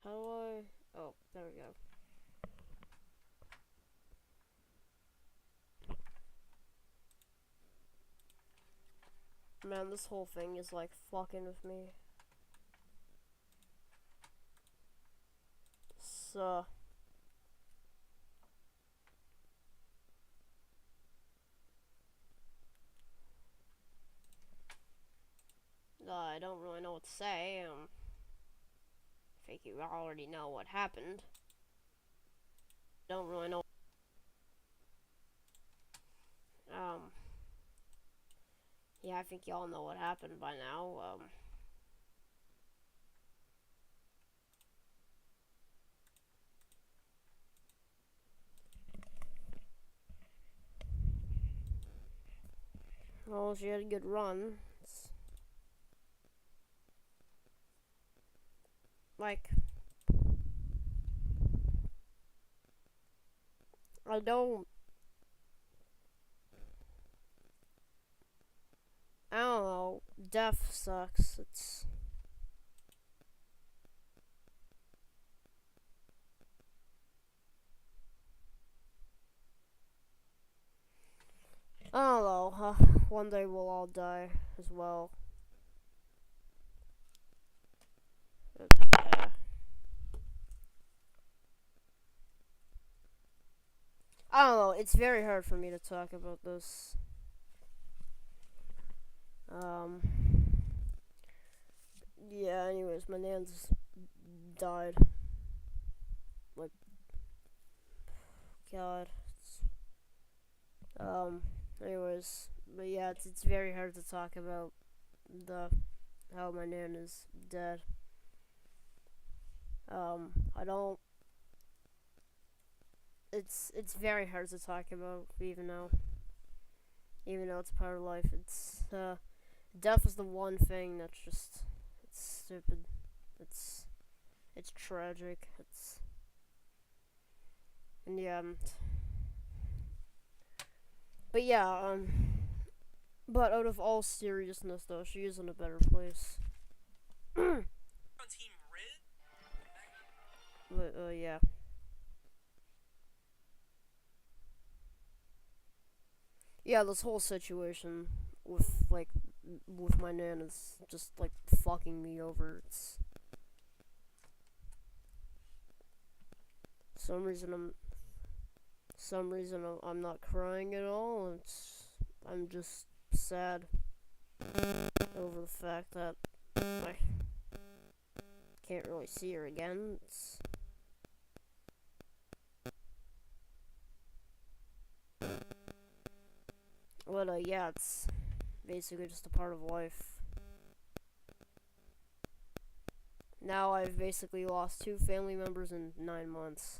How do I... Oh, there we go. Man, this whole thing is like fucking with me. So... I don't really know what to say. I think you already know what happened. Don't really know. Um... Yeah, I think y'all know what happened by now. Well, she had a good run. It's like... I don't... I don't know. Death sucks. It's... I don't know. One day we'll all die as well. But, I don't know. It's very hard for me to talk about this. Um. Yeah. Anyways, my nan's died. Like, God. Um. Anyways, but yeah, it's very hard to talk about the how my nan is dead. I don't. It's very hard to talk about, even though it's part of life. It's death is the one thing that's just it's stupid. It's it's tragic. It's and yeah. But yeah. But out of all seriousness, though, she is in a better place. But yeah. Yeah, this whole situation with my nan is just like fucking me over. It's some reason I'm I'm not crying at all. I'm just sad over the fact that I can't really see her again. But yeah, it's basically just a part of life. Now I've basically lost 2 family members in 9 months.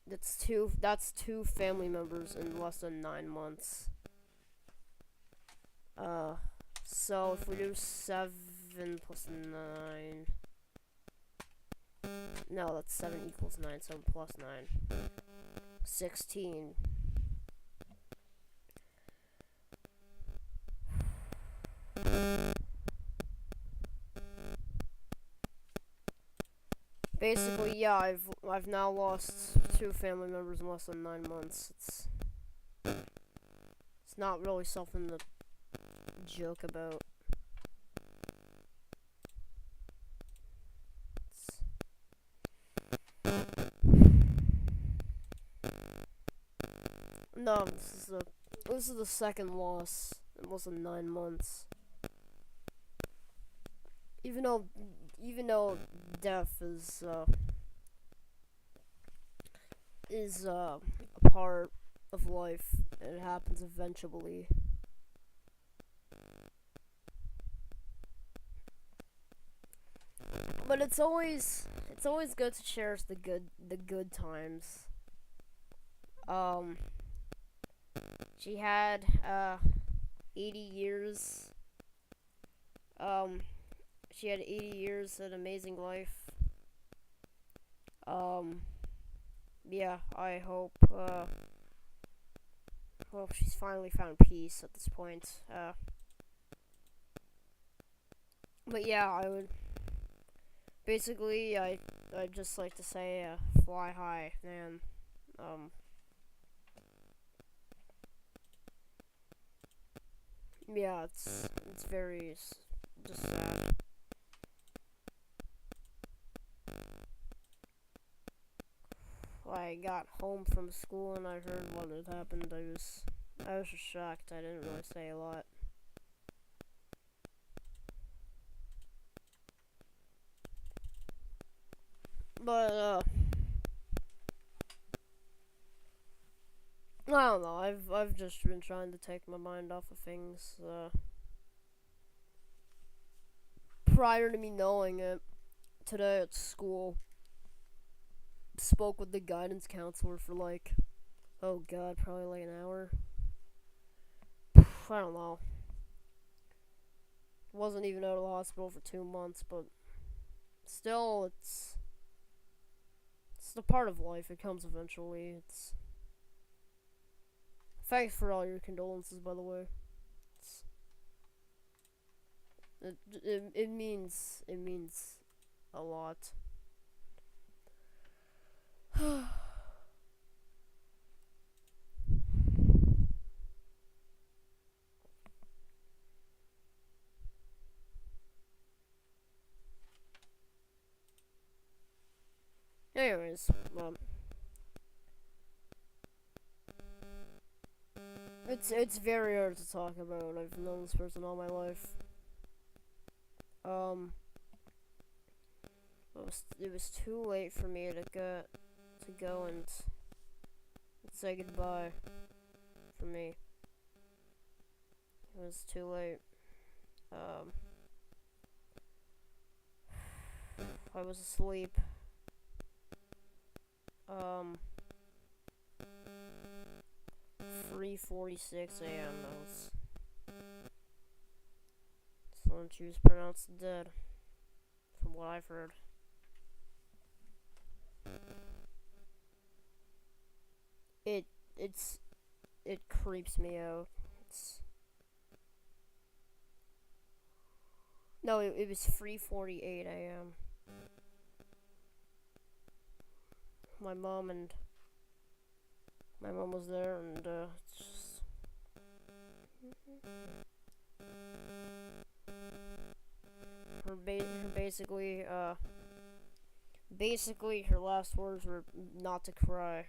That's two family members in less than 9 months. Uh so if we do 7 plus 9, no, that's 7 equals 9, 7 plus 9. 16. Basically, yeah, I've now lost 2 family members in less than 9 months. It's not really something to joke about. No, this is the second loss in less than 9 months. Even though even though death is a part of life and it happens eventually. But it's always good to cherish the good times. Um, she had 80 years. Um, she had 80 years, an amazing life. Um, yeah, I hope she's finally found peace at this point. But yeah, I would basically I'd just like to say fly high, man. Um, yeah, it's very just sad. I got home from school and I heard what had happened. I was just shocked. I didn't really say a lot. But I don't know. I've just been trying to take my mind off of things. Prior to me knowing it, today at school, spoke with the guidance counselor for like, oh god, probably like an hour. I don't know. Wasn't even out of the hospital for 2 months, but still, it's the part of life. It comes eventually. It's thanks for all your condolences, by the way. It's, it means a lot. Anyways, it's very hard to talk about. I've known this person all my life. Um, it was too late for me to go and say goodbye. For me, it was too late. Um, I was asleep. Um, 3:46 a.m. That's when she was pronounced dead, from what I've heard. It it's it creeps me out. It's no, it was 3:48 a.m. My mom and my mom was there, and it's just basically her last words were not to cry.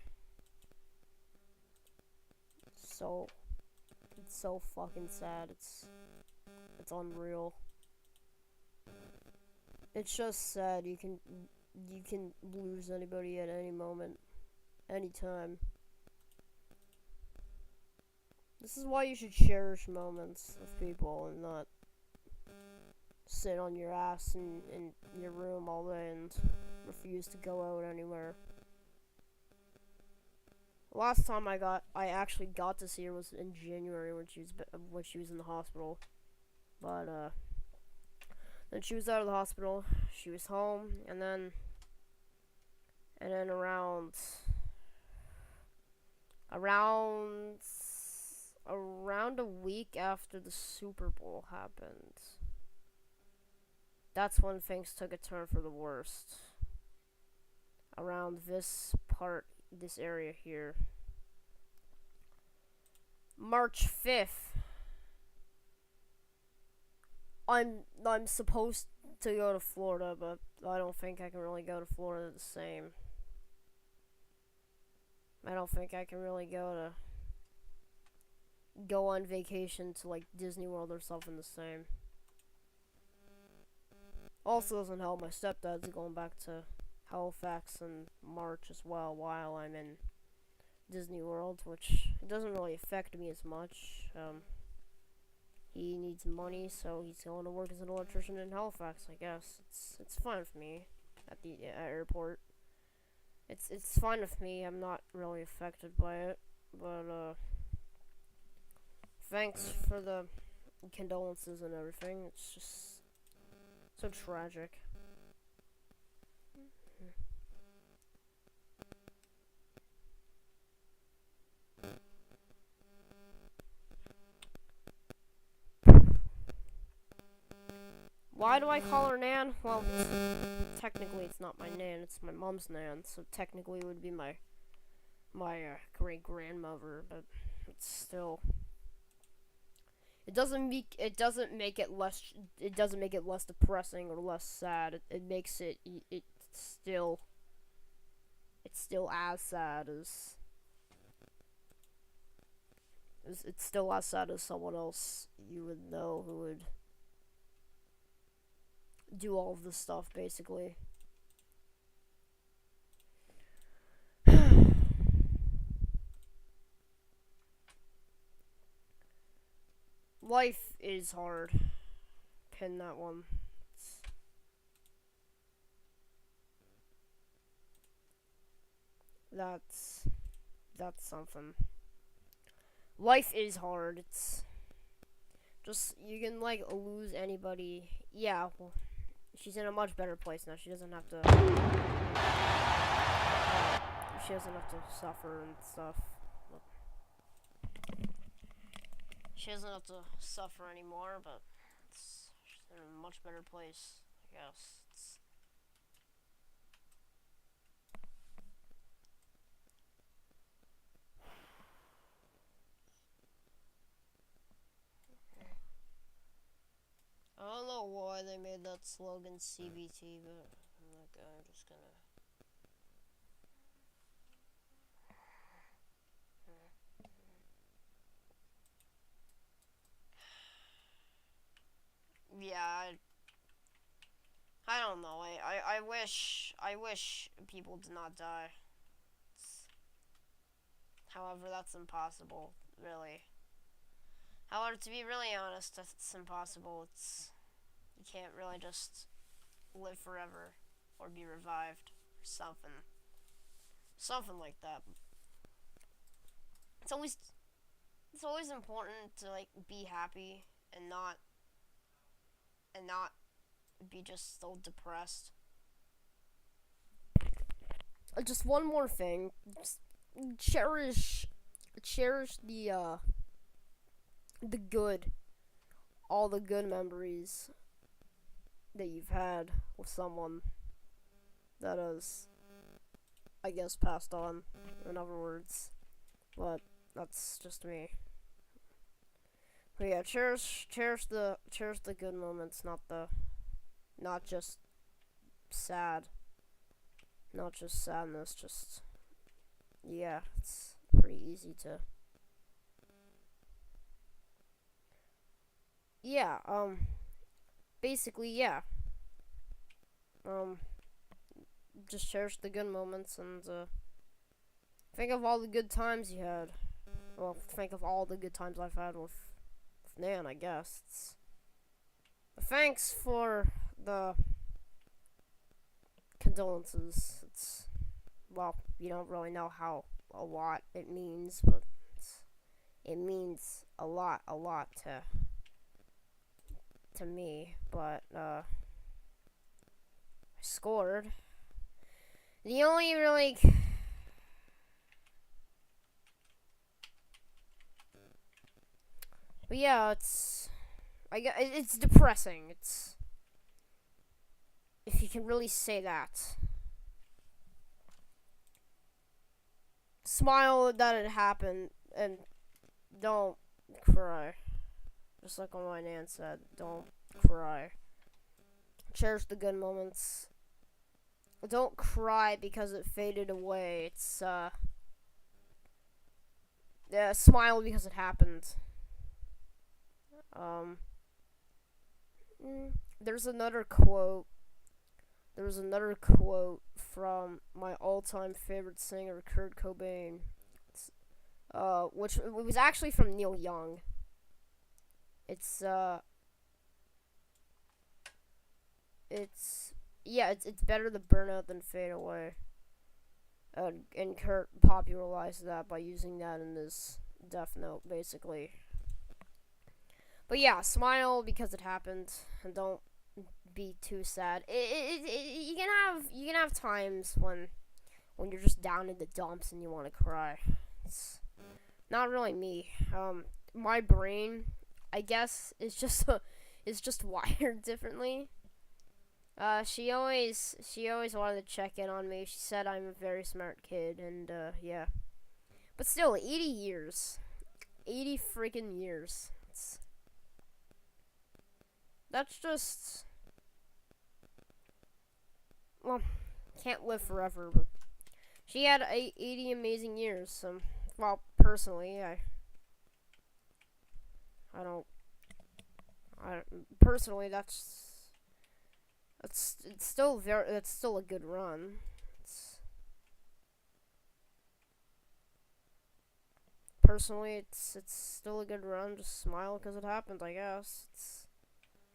So it's so fucking sad. It's unreal. It's just sad. You can lose anybody at any moment, anytime. This is why you should cherish moments with people and not sit on your ass in your room all day and refuse to go out anywhere. Last time I actually got to see her was in January when she was in the hospital. But then she was out of the hospital. She was home, and then around around a week after the Super Bowl happened, that's when things took a turn for the worst. Around this area here. March 5th, I'm supposed to go to Florida, but I don't think I can really go to Florida the same. I don't think I can really go on vacation to like Disney World or something the same. Also doesn't help. My stepdad's going back to Halifax in March as well while I'm in Disney World, which doesn't really affect me as much. He needs money, so he's going to work as an electrician in Halifax. I guess it's fine with me at the airport. It's fine with me. I'm not really affected by it, but thanks for the condolences and everything. It's just so tragic. Why do I call her Nan? Well, technically it's not my Nan, it's my mom's Nan, so technically it would be my great grandmother, but it's still. It doesn't make it doesn't make it less depressing or less sad. It makes it's still as sad as it's still as sad as someone else you would know who would do all of this stuff, basically. Life is hard. Pin that one. That's something. Life is hard. It's just you can like lose anybody. Yeah, well, she's in a much better place now. She doesn't have to. She doesn't have to suffer and stuff. She doesn't have to suffer anymore, but she's in a much better place, I guess. I don't know why they made that slogan CBT, but I'm like, I'm just gonna. Yeah, I don't know. I wish people did not die. However, that's impossible, really. However, to be really honest, it's impossible. You can't really just live forever or be revived or something like that. It's always important to like be happy and not be just so depressed. Just one more thing. Just cherish the good, all the good memories that you've had with someone that has, I guess, passed on, in other words. But that's just me. But yeah, cherish the good moments, not just sad, not just sadness, just, yeah, it's pretty easy to, yeah, basically, yeah, just cherish the good moments and, think of all the good times you had. Well, think of all the good times I've had with Nan, I guess. Thanks for the condolences. Well, you don't really know how a lot it means, but it means a lot to me. But I scored. The only really but yeah, it's depressing. It's, if you can really say that. Smile that it happened and don't cry. Just like what my Nan said, don't cry. Cherish the good moments. Don't cry because it faded away. It's yeah, smile because it happened. There's another quote. There was another quote from my all-time favorite singer, Kurt Cobain. Which it was actually from Neil Young. It's better to burn out than fade away. And Kurt popularized that by using that in his Death Note, basically. But yeah, smile because it happened, and don't be too sad. You can have times when you're just down in the dumps and you want to cry. It's not really me. My brain, I guess, is just is just wired differently. She always wanted to check in on me. She said I'm a very smart kid, and yeah. But still, 80 years, 80 freaking years. That's just, well, can't live forever. But she had 80 amazing years. Well, personally, I don't. Personally, it's still that's still a good run. Personally, it's still a good run. Just smile because it happened. I guess it's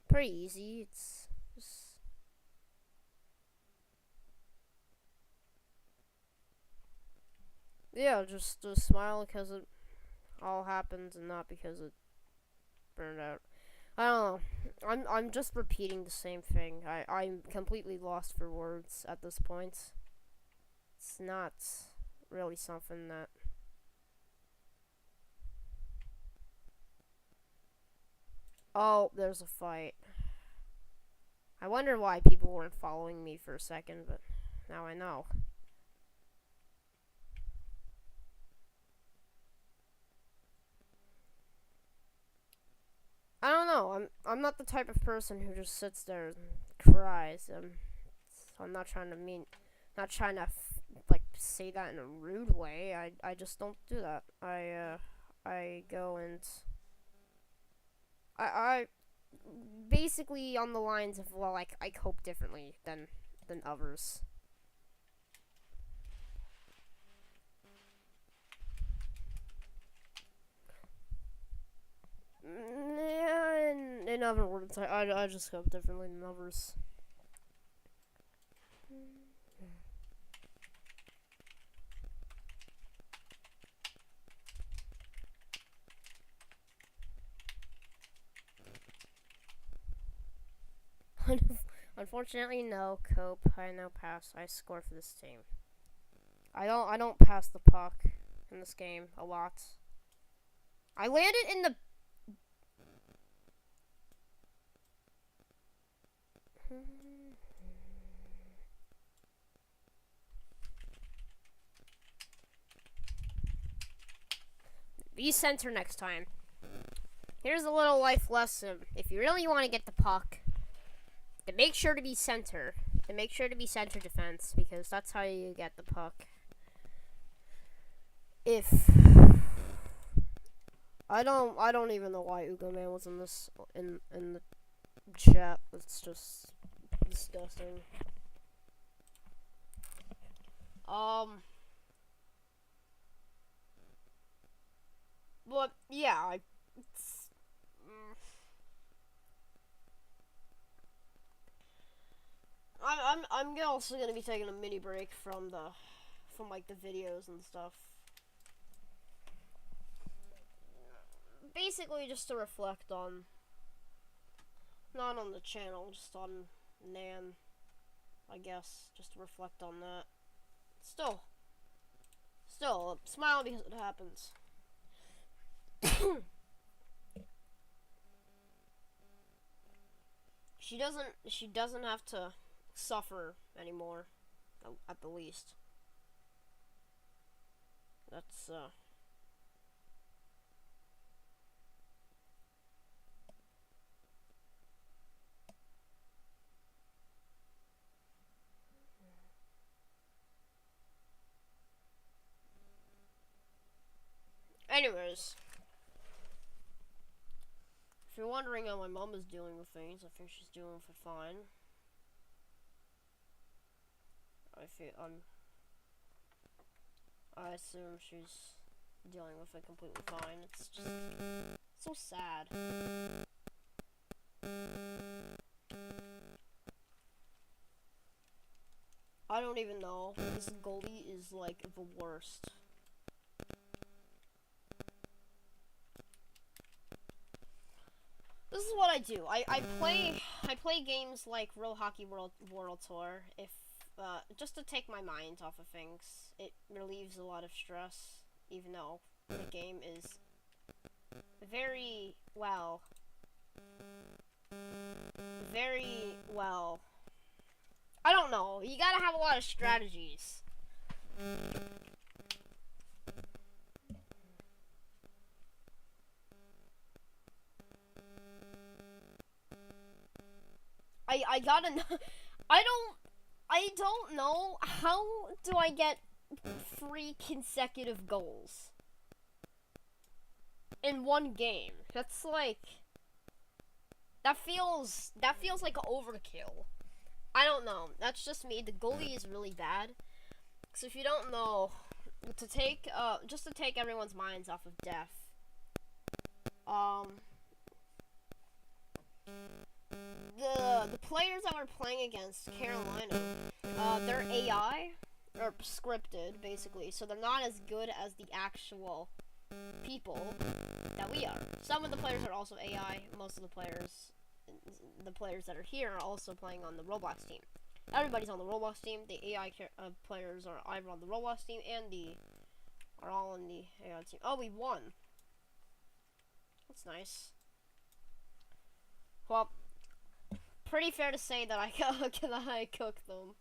pretty easy. It's just, yeah, just smile because it all happened and not because it burned out. I don't know. I'm just repeating the same thing. I'm completely lost for words at this point. It's not really something that. Oh, there's a fight. I wonder why people weren't following me for a second, but now I know. I don't know. I'm not the type of person who just sits there and cries. I'm not trying to not trying to like say that in a rude way. I just don't do that. I go and I basically on the lines of, well, like, I cope differently than others. Yeah, in other words, I just cope differently than others. Unfortunately, no. Cope. I no pass. I score for this team. I don't pass the puck in this game a lot. I landed in the. Be center next time. Here's a little life lesson. If you really want to get the puck, then make sure to be center. And make sure to be center defense, because that's how you get the puck. If I don't even know why Ugo Man was in this in the chat. It's just disgusting. But yeah, I'm also gonna be taking a mini break from like the videos and stuff. Basically, just to reflect on, not on the channel, just on Nan, I guess, just to reflect on that. Still, smile because it happens. She doesn't have to suffer anymore, at the least. That's anyways, if you're wondering how my mom is dealing with things, I think she's dealing with it fine. I assume she's dealing with it completely fine. It's just so sad. I don't even know. This Goldie is like the worst. This is what I do. I play games like Real Hockey World Tour if just to take my mind off of things. It relieves a lot of stress, even though the game is very, well, very well. I don't know. You gotta have a lot of strategies. I gotta know. I don't know how do I get 3 consecutive goals in one game. That's like that feels like overkill. I don't know. That's just me. The goalie is really bad. So if you don't know, just to take everyone's minds off of death. The players that we're playing against, Carolina, their AI are scripted basically, so they're not as good as the actual people that we are. Some of the players are also AI. Most of the players that are here are also playing on the Roblox team. Everybody's on the Roblox team. The AI players are either on the Roblox team and are all on the AI team. Oh, we won. That's nice. Well, pretty fair to say that I cooked them.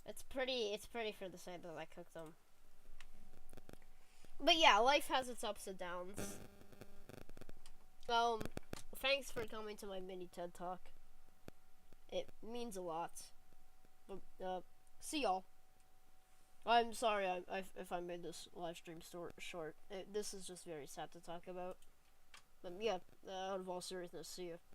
It's pretty fair to say that I cooked them. But yeah, life has its ups and downs. Thanks for coming to my mini TED Talk. It means a lot. But, see y'all. I'm sorry if I made this live stream short. This is just very sad to talk about. But yeah, out of all seriousness, see ya.